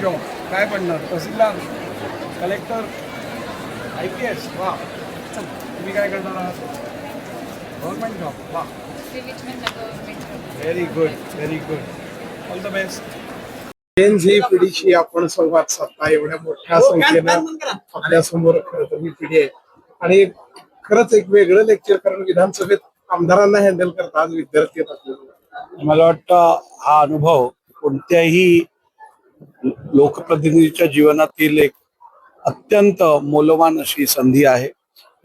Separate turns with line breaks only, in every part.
Job काय बनणार? Tehsildar, collector, IPS? वा. तुम्ही काय करणार आहात? Government job. वा. Very good, very good. All the best. Gen Z पिढीशी आपण संवाद साधता. एवढ्या मोठ्या संख्येनं आपल्या समोर खरं तर ही पिढी आहे आणि खरंच एक वेगळं लेक्चर, कारण विधानसभेत आमदारांना हँडल करता आज विद्यार्थी आहेत आपल्याला.
मला वाटतं हा अनुभव कोणत्याही लोकप्रतिनिधीच्या जीवनातील एक अत्यंत मौल्यवान अशी संधी आहे.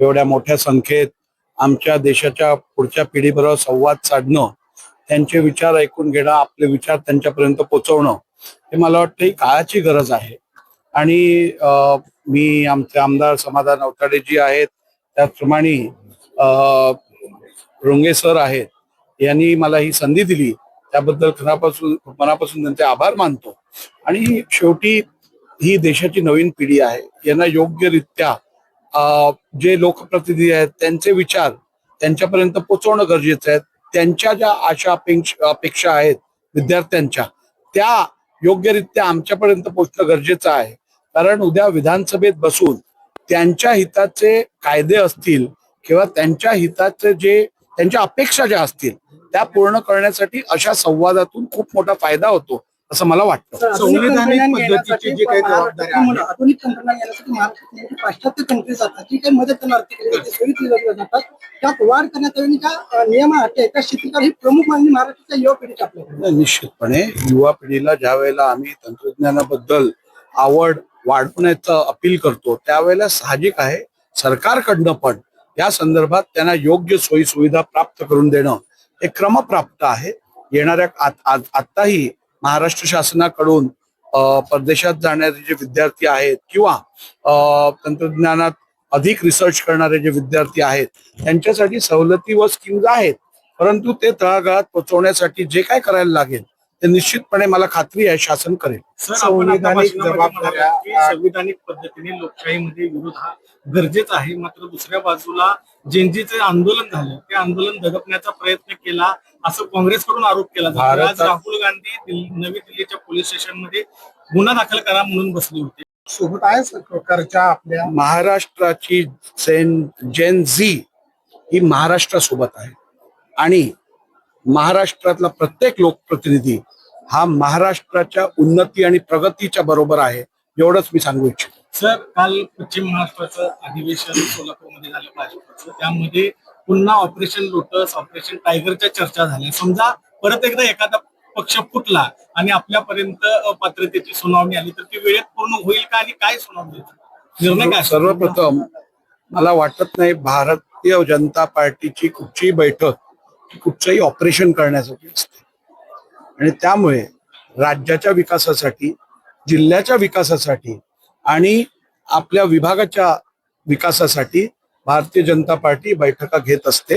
एवढ्या मोठ्या संख्येत आमच्या देशाच्या पुढच्या पिढीबरोबर संवाद साधणं, त्यांचे विचार ऐकून घेणं, आपले विचार त्यांच्यापर्यंत पोहोचवणं, हे मला वाटतं ही काळाची गरज आहे. आणि मी आमचे आमदार समाधान अवताडे जी आहेत, त्याचप्रमाणे रुंगे सर आहेत, यांनी मला ही संधी दिली, त्याबद्दल मनापासून त्यांचे आभार मानतो. आणि शेवटी ही देशाची नवीन पिढी आहे, यांना योग्यरित्या जे लोकप्रतिनिधी आहेत त्यांचे विचार त्यांच्यापर्यंत पोहोचवणं गरजेचं आहे. त्यांच्या ज्या आशा अपेक्षा आहेत विद्यार्थ्यांच्या, त्या योग्यरित्या आमच्यापर्यंत पोहोचणं गरजेचं आहे. कारण उद्या विधानसभेत बसून त्यांच्या हिताचे कायदे असतील किंवा त्यांच्या हिताचे जे त्यांच्या अपेक्षा ज्या असतील त्या पूर्ण करण्यासाठी अशा संवादातून खूप मोठा फायदा होतो असं मला वाटतं.
संविधानिक पद्धतीची जी काही जबाबदारी आहे,
आधुनिक तंत्रज्ञान येण्यासाठी महाराष्ट्रात पाश्चात्य कंट्रीज जातात, जी काही मदत त्यांना आर्थिक सोयी जातात, त्यात वाढ करण्यात येईल. त्या नियमाअटी त्या शिथिकार ही प्रमुख मागणी महाराष्ट्राच्या युवा पिढीची आपल्याकडे.
निश्चितपणे युवा पिढीला ज्या वेळेला आम्ही तंत्रज्ञानाबद्दल आवड वाढवण्याचं अपील करतो, त्यावेळेला साहजिक आहे सरकारकडनं पण या संदर्भात त्यांना योग्य सोयी सुविधा प्राप्त करून देणं हे क्रमप्राप्त आहे. येणाऱ्या आताही महाराष्ट्र शासनाकडून परदेशात जाणारे जे विद्यार्थी आहेत किंवा तंत्रज्ञानात अधिक रिसर्च करणारे जे विद्यार्थी आहेत त्यांच्यासाठी सवलती व स्कीम्स आहेत, परंतु ते तळागाळात पोहोचवण्यासाठी जे काय करायला लागेल ते निश्चितपणे मला खात्री आहे शासन करेल.
संविधानिक जबाबदाऱ्या
संविधानिक पद्धतीने लोकशाहीमध्ये विरोध हा गरजेचा आहे. मात्र दुसऱ्या बाजूला जेनजीचे आंदोलन झालं, ते आंदोलन दडपण्याचा प्रयत्न केला असं काँग्रेसकडून आरोप केला जातो. आज राहुल गांधी नवी दिल्लीच्या पोलीस स्टेशनमध्ये गुन्हा दाखल करा म्हणून बसले होते.
सोबत आहे सरकारच्या आपल्या
महाराष्ट्राची जेन झी ही महाराष्ट्रासोबत आहे आणि महाराष्ट्रातला प्रत्येक लोकप्रतिनिधी हा महाराष्ट्राच्या उन्नती आणि प्रगतीच्या बरोबर आहे, एवढंच मी सांगू इच्छितो.
सर, काल पश्चिम महाराष्ट्राचं अधिवेशन सोलापूरमध्ये झालं भाजपचं, त्यामध्ये पुन्हा ऑपरेशन लोटस, ऑपरेशन टायगरच्या चर्चा झाल्या. समजा परत एकदा एखादा पक्ष फुटला आणि आपल्यापर्यंत अपात्रतेची सुनावणी आली तर ती वेळेत पूर्ण होईल का आणि काय सुनावणी निर्णय काय?
सर्वप्रथम मला वाटत नाही भारतीय जनता पार्टीची कुठचीही बैठक कुठचंही ऑपरेशन करण्यासाठी असते आणि त्यामुळे राज्याच्या विकासासाठी, जिल्ह्याच्या विकासासाठी आणि आपल्या विभागाच्या विकासासाठी भारतीय जनता पार्टी बैठका घेत असते.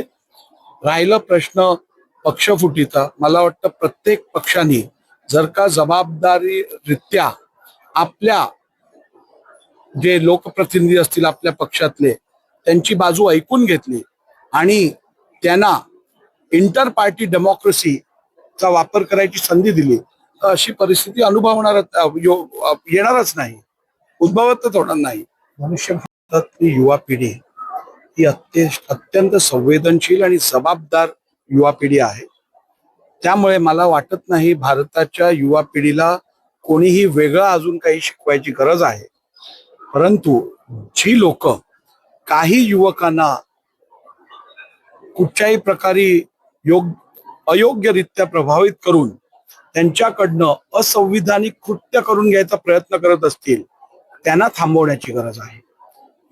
राहिलं प्रश्न पक्षफुटीचा, मला वाटतं प्रत्येक पक्षाने जर का जबाबदारीरित्या आपल्या जे लोकप्रतिनिधी असतील आपल्या पक्षातले त्यांची बाजू ऐकून घेतली आणि त्यांना इंटर पार्टी डेमोक्रेसीचा वापर करायची संधी दिली तर अशी परिस्थिती येणारच नाही, उद्भवतच होणार नाही. मनुष्यबळातली युवा पिढी ही अत्यंत संवेदनशील आणि जबाबदार युवा पिढी आहे. त्यामुळे मला वाटत नाही भारताच्या युवा पिढीला कोणीही वेगळं अजून काही शिकवायची गरज आहे. परंतु जी लोक काही युवकांना कुठच्याही प्रकारे अयोग्यरित्या प्रभावित करून त्यांच्याकडनं असंविधानिक कृत्य करून घ्यायचा प्रयत्न करत असतील त्यांना थांबवण्याची गरज आहे.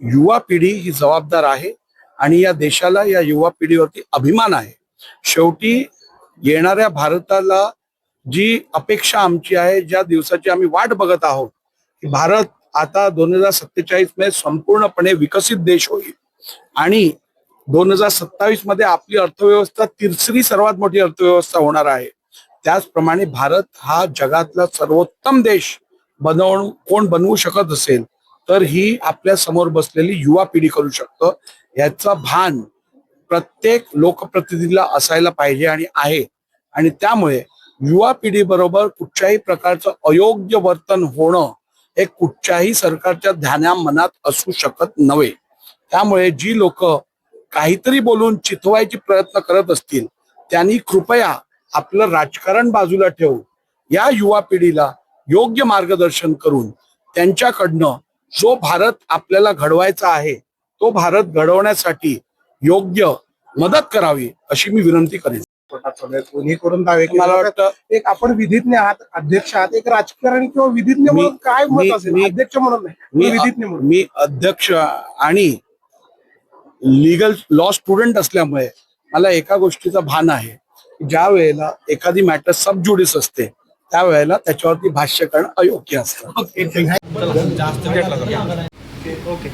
युवा पिढी ही जबाबदार आहे आणि या देशाला या युवा पिढीवरती अभिमान आहे. शेवटी येणाऱ्या भारताला जी अपेक्षा आमची आहे, ज्या दिवसाची आम्ही वाट बघत आहोत की भारत आता 2047 मध्ये संपूर्णपणे विकसित देश होईल आणि 2027 मध्ये आपली अर्थव्यवस्था तिसरी सर्वात मोठी अर्थव्यवस्था होणार आहे. त्याचप्रमाणे भारत हा जगातला सर्वोत्तम देश कोण बनवू शकत असेल तर ही आपल्या समोर बसलेली युवा पिढी करू शकतं. याचा भान प्रत्येक लोकप्रतिनिधीला असायला पाहिजे आणि आहे. आणि त्यामुळे युवा पिढी बरोबर कुठच्याही प्रकारचं अयोग्य वर्तन होणं हे कुठच्याही सरकारच्या ध्यानामनात असू शकत नव्हे. त्यामुळे जी लोक काहीतरी बोलून चिथवायची प्रयत्न करत असतील त्यांनी कृपया आपलं राजकारण बाजूला ठेवून या युवा पिढीला योग्य मार्गदर्शन करून त्यांच्याकडनं जो भारत आपल्याला घडवायचा आहे तो भारत घडवण्यासाठी योग्य मदत करावी अशी मी विनंती करेन.
कोणी करून दावे केले
मला
जातात.
वाटतं
एक आपण विधिज्ञ आहात, अध्यक्ष आहात, एक राजकारणी किंवा विधिज्ञ म्हणून काय मत असेल? अध्यक्ष म्हणून नाही, विधिज्ञ म्हणून.
मी अध्यक्ष आणि लीगल लॉ स्टुडंट असल्यामुळे मला एका गोष्टीचं भान आहे की ज्या वेळेला एखादी मॅटर सब ज्युडिस असते त्यावेळेला त्याच्यावरती भाष्य करणं अयोग्य असतं.
जास्त
ओके.